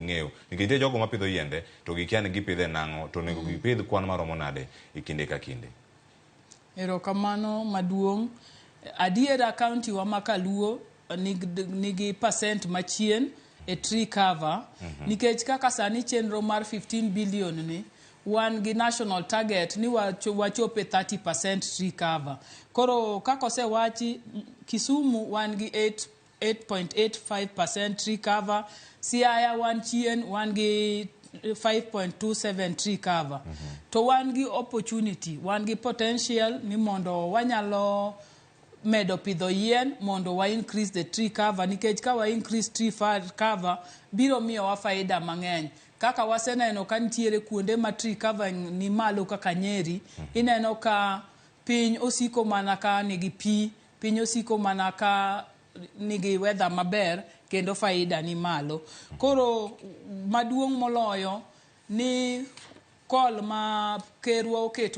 ging'eyo nikech jogo mapidho yiende to gikia ni gipidhe nang'o to nego gipidh kwan maromo nade e kinde ka kinde. Erokamano maduong'. Adiera kaunti wa ma Kaluo nigi percent machien e tree cover nikech kaka sani chenro mar 15 billion ni wan gi national target ni wachope 30% tree cover. Koro kako osewachi Kisumu wan gi 8.85% tree cover, Siaya wan chien wan gi 5.27 tree cover. To wan gi opportunity, wan gi potential ni mondo wanyalo medo pidho yien mondo wa increase the tree cover nikech ka wa increase tree cover biro miyo wa faida mang'eny. Kaka waseneno ka nitiere kuonde ma tree cover ni malo kaka Nyeri, ineno ka piny osiko mana ka nigi pi, piny osiko mana ka nigi weather maber kendo faida ni malo. Koro maduong' moloyo ni kol ma kerwa oketo